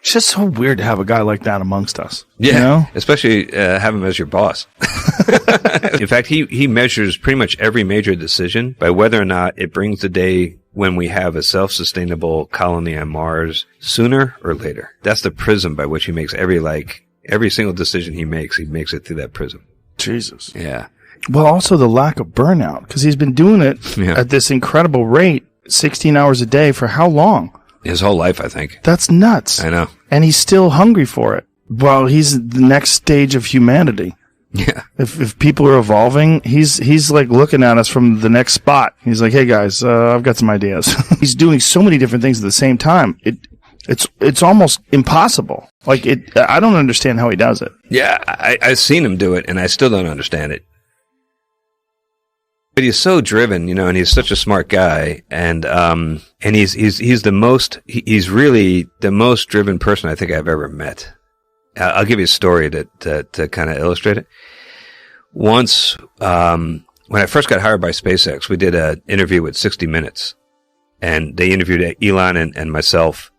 It's just so weird to have a guy like that amongst us. Yeah, you know? Especially have him as your boss. In fact, he measures pretty much every major decision by whether or not it brings the day when we have a self-sustainable colony on Mars sooner or later. That's the prism by which he makes every single decision he makes it through that prism. Jesus. Yeah. Well, also the lack of burnout, because he's been doing it at this incredible rate, 16 hours a day for how long? His whole life, I think. That's nuts. I know. And he's still hungry for it. Well, he's the next stage of humanity. Yeah. If people are evolving, he's like looking at us from the next spot. He's like, hey guys, I've got some ideas. He's doing so many different things at the same time. It's almost impossible. I don't understand how he does it. Yeah, I've seen him do it, and I still don't understand it. But he's so driven, and he's such a smart guy, and he's really the most driven person I think I've ever met. I'll give you a story to kind of illustrate it. Once, when I first got hired by SpaceX, we did an interview with 60 Minutes, and they interviewed Elon and myself,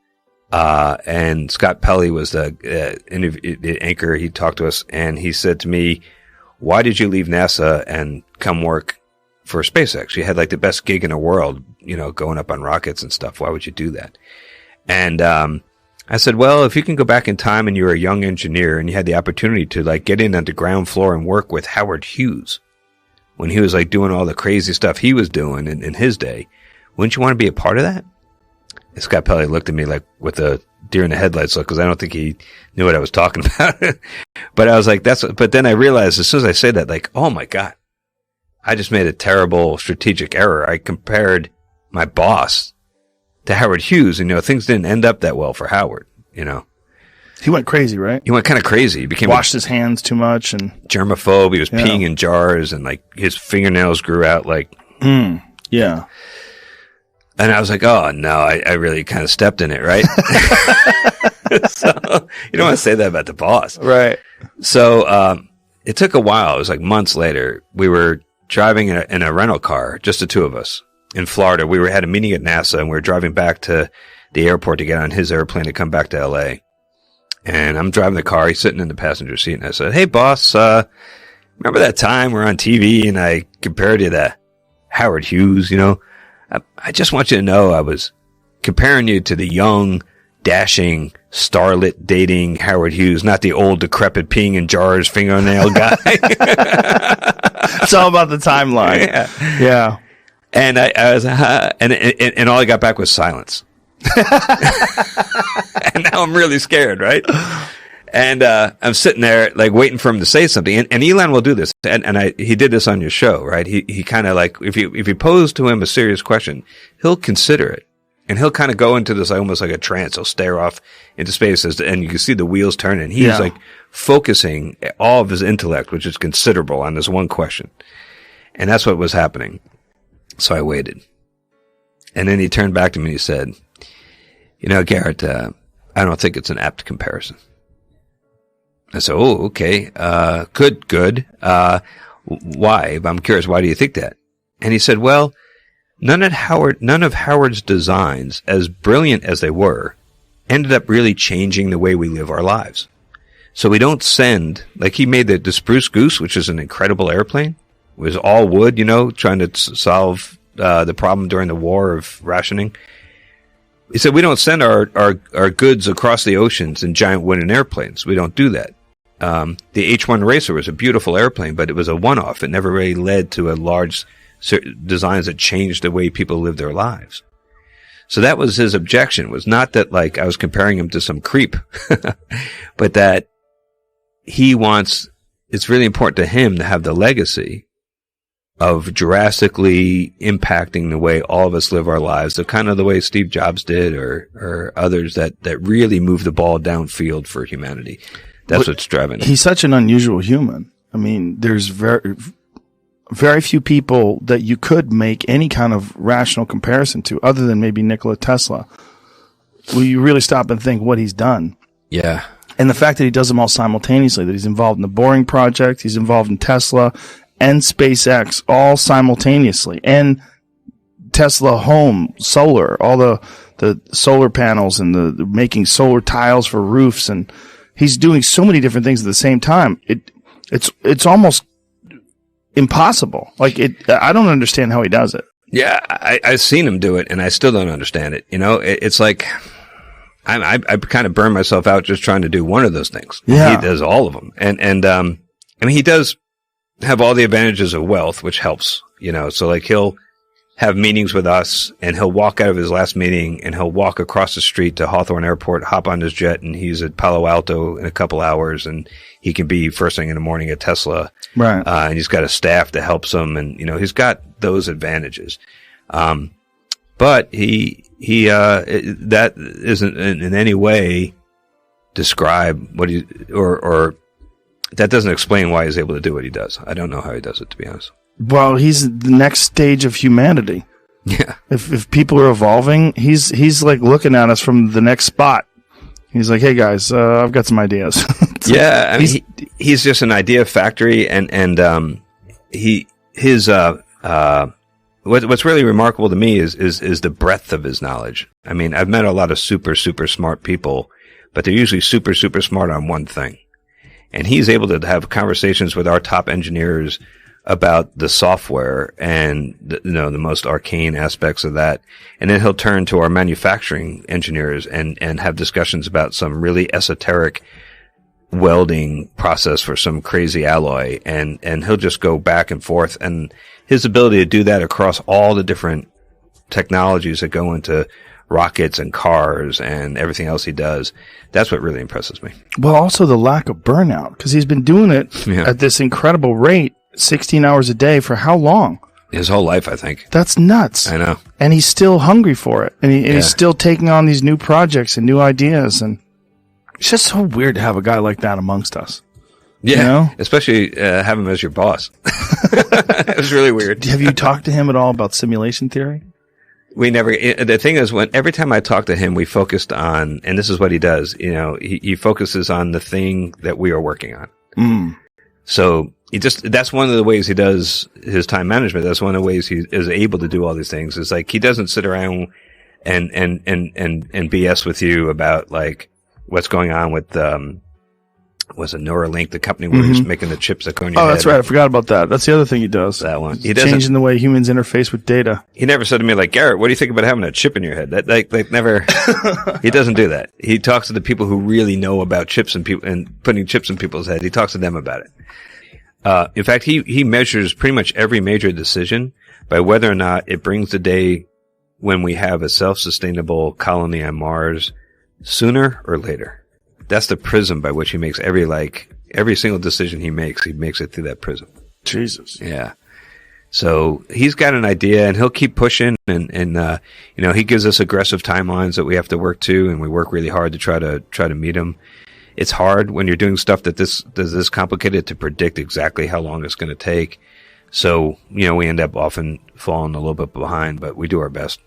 and Scott Pelley was the anchor. He talked to us, and he said to me, "Why did you leave NASA and come work for SpaceX? You had like the best gig in the world, going up on rockets and stuff. Why would you do that?" And I said, well, if you can go back in time and you're a young engineer and you had the opportunity to like get in at the ground floor and work with Howard Hughes when he was like doing all the crazy stuff he was doing in his day, wouldn't you want to be a part of that? And Scott Pelley looked at me like with a deer in the headlights look, because I don't think he knew what I was talking about. But I was like, but then I realized as soon as I said that, like, oh my God, I just made a terrible strategic error. I compared my boss to Howard Hughes, and things didn't end up that well for Howard. He went crazy, right? He went kind of crazy. He became washed his hands too much and germaphobe. He was peeing in jars, and like his fingernails grew out like. Yeah. And I was like, oh no, I really kind of stepped in it, right? So you don't want to say that about the boss, right? So it took a while. It was like months later. We were driving in a rental car, just the two of us. In Florida, we had a meeting at NASA, and we were driving back to the airport to get on his airplane to come back to LA. And I'm driving the car. He's sitting in the passenger seat, and I said, "Hey, boss, remember that time we're on TV and I compared you to Howard Hughes? I just want you to know I was comparing you to the young, dashing, starlet dating Howard Hughes, not the old, decrepit, peeing in jars, fingernail guy." It's all about the timeline. Yeah. And I was, and all I got back was silence. And now I'm really scared, right? And I'm sitting there, like, waiting for him to say something. And Elon will do this. And he did this on your show, right? He kind of like, if you pose to him a serious question, he'll consider it. And he'll kind of go into this almost like a trance. He'll stare off into space, and you can see the wheels turning. He's like focusing all of his intellect, which is considerable, on this one question. And that's what was happening. So I waited. And then he turned back to me and he said, Garrett, I don't think it's an apt comparison. I said, oh, okay. Good. Why? I'm curious, why do you think that? And he said, well, none of Howard's designs, as brilliant as they were, ended up really changing the way we live our lives. So we don't send, like he made the Spruce Goose, which is an incredible airplane. It was all wood, trying to solve the problem during the war of rationing. He said, we don't send our goods across the oceans in giant wooden airplanes. We don't do that. The H-1 Racer was a beautiful airplane, but it was a one-off. It never really led to a large designs that changed the way people live their lives. So that was his objection, was not that like I was comparing him to some creep, but that it's really important to him to have the legacy of drastically impacting the way all of us live our lives, the kind of the way Steve Jobs did or others that really move the ball downfield for humanity. That's what's driving him. He's such an unusual human. I mean, there's very few people that you could make any kind of rational comparison to other than maybe Nikola Tesla. Will you really stop and think what he's done? Yeah. And the fact that he does them all simultaneously, that he's involved in the Boring project, he's involved in Tesla and SpaceX all simultaneously, and Tesla Home, solar, all the the solar panels and the making solar tiles for roofs, and he's doing so many different things at the same time. It's almost impossible. Like I don't understand how he does it. Yeah, I've seen him do it, and I still don't understand it. You know, it's like I kind of burn myself out just trying to do one of those things. Yeah. He does all of them, and I mean, he does have all the advantages of wealth, which helps. You know, so like he'll have meetings with us, and he'll walk out of his last meeting, and he'll walk across the street to Hawthorne Airport, hop on his jet, and he's at Palo Alto in a couple hours, and he can be first thing in the morning at Tesla. Right. And he's got a staff that helps him, and, you know, he's got those advantages. But that isn't in any way describe what or that doesn't explain why he's able to do what he does. I don't know how he does it, to be honest. Well, he's the next stage of humanity. Yeah. If people are evolving, he's like looking at us from the next spot. He's like, hey guys, I've got some ideas. Yeah. I mean, he's just an idea factory, and what's really remarkable to me is the breadth of his knowledge. I mean, I've met a lot of super smart people, but they're usually super smart on one thing. And he's able to have conversations with our top engineers about the software and the most arcane aspects of that. And then he'll turn to our manufacturing engineers and have discussions about some really esoteric welding process for some crazy alloy. And he'll just go back and forth. And his ability to do that across all the different technologies that go into rockets and cars and everything else he does, that's what really impresses me. Well, also the lack of burnout, because he's been doing it at this incredible rate, 16 hours a day for how long? His whole life, I think. That's nuts. I know. And he's still hungry for it. And he's still taking on these new projects and new ideas. And it's just so weird to have a guy like that amongst us. Yeah. You know? Especially have him as your boss. It was really weird. Have you talked to him at all about simulation theory? We never, the thing is, every time I talk to him, we focused on, and this is what he does, you know, he focuses on the thing that we are working on. Mm. So that's one of the ways he does his time management. That's one of the ways he is able to do all these things. It's like, he doesn't sit around and BS with you about like what's going on with, was it Neuralink, the company where he's making the chips that go in your head? Oh, that's right. I forgot about that. That's the other thing he does. That one. He changing the way humans interface with data. He never said to me like, Garrett, what do you think about having a chip in your head? That like never. He doesn't do that. He talks to the people who really know about chips and putting chips in people's heads. He talks to them about it. In fact, he measures pretty much every major decision by whether or not it brings the day when we have a self-sustainable colony on Mars sooner or later. That's the prism by which he makes every single decision he makes it through that prism. Jesus. Yeah. So he's got an idea, and he'll keep pushing, and you know, he gives us aggressive timelines that we have to work to, and we work really hard to try to meet him. It's hard when you're doing stuff that's this complicated to predict exactly how long it's going to take. So, you know, we end up often falling a little bit behind, but we do our best.